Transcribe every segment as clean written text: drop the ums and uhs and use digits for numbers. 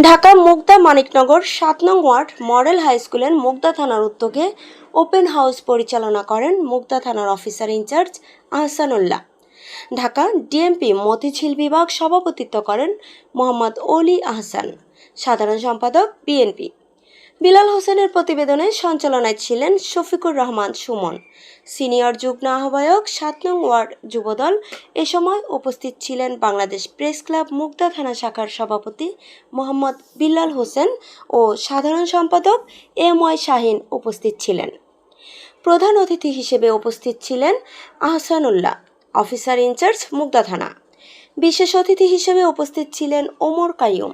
ঢাকা মুগদা মানিকনগর ৭ নং word model high স্কুলের মুগদা থানার উদ্যোগে ওপেন হাউস পরিচালনা করেন মুগদা থানার officer in charge Ahsanullah. Dhaka DMP Motijheel বিভাগ সভাপতিত্ব করেন মোহাম্মদ অলি আহসান, সাধারণ সম্পাদক বিএনপি। বিলাল হোসেনের প্রতিবেদনে সঞ্চালনায় ছিলেন শফিকুর রহমান সুমন, সিনিয়র যুগ্ম আহ্বায়ক ৭ নং ওয়ার্ড যুবদল। এ সময় উপস্থিত ছিলেন বাংলাদেশ প্রেস ক্লাব মুগদা থানা শাখার সভাপতি মোহাম্মদ বিলাল হোসেন ও সাধারণ সম্পাদক এম.ওয়াই শাহিন উপস্থিত ছিলেন। প্রধান অতিথি হিসেবে উপস্থিত ছিলেন আহসানুল্লাহ, অফিসার ইনচার্জ মুগদা থানা। বিশেষ অতিথি হিসেবে উপস্থিত ছিলেন ওমর কাইয়ুম,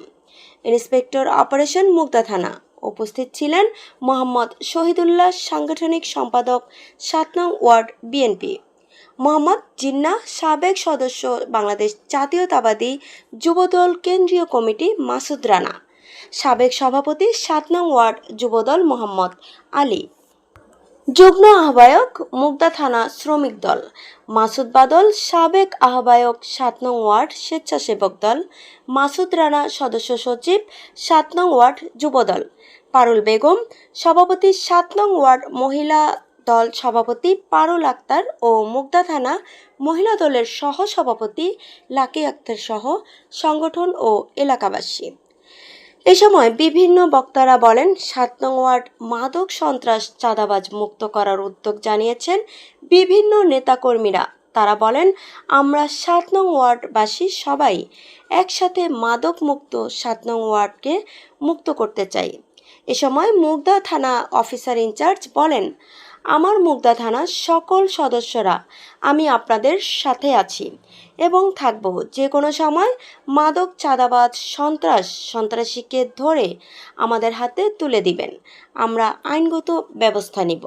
ইন্সপেক্টর অপারেশন মুগদা থানা। উপস্থিত ছিলেন মোহাম্মদ শহীদুল্লাহ, সাংগঠনিক সম্পাদক ৭ নং ওয়ার্ড বিএনপি, মোহাম্মদ জিন্নাহ, সাবেক সদস্য বাংলাদেশ জাতীয়তাবাদী যুবদল কেন্দ্রীয় কমিটি মাসুদ রানা, সাবেক সভাপতি ৭ নং ওয়ার্ড যুবদল মোহাম্মদ আলী, যুগ্ম আহ্বায়ক মুগদা থানা শ্রমিক দল মাসুদ বাদল, সাবেক আহ্বায়ক ৭ নং ওয়ার্ড স্বেচ্ছাসেবক দল মাসুদ রানা, সদস্য সচিব ৭ নং ওয়ার্ড যুবদল পারুল বেগম, সভাপতি ৭ নং ওয়ার্ড মহিলা দল সভাপতি পারুল আক্তার ও মুগদা থানা মহিলা দলের সহ সভাপতি লাকি আক্তার সহ সংগঠন ও এলাকাবাসী। এ সময় বিভিন্ন বক্তারা বলেন, ৭ নং ওয়ার্ড মাদক সন্ত্রাস চাঁদাবাজ মুক্ত করার উদ্যোগ জানিয়েছেন বিভিন্ন নেতাকর্মীরা। তারা বলেন, আমরা ৭ নং ওয়ার্ডবাসী সবাই একসাথে মাদক মুক্ত ৭ নং ওয়ার্ডকে মুক্ত করতে চাই। এ সময় মুগদা থানা অফিসার ইনচার্জ বলেন, আমার মুগদা থানার সকল সদস্যরা আমি আপনাদের সাথে আছি এবং থাকব। যে কোনো সময় মাদক চাঁদাবাজ সন্ত্রাসীকে ধরে আমাদের হাতে তুলে দিবেন, আমরা আইনগত ব্যবস্থা নিব।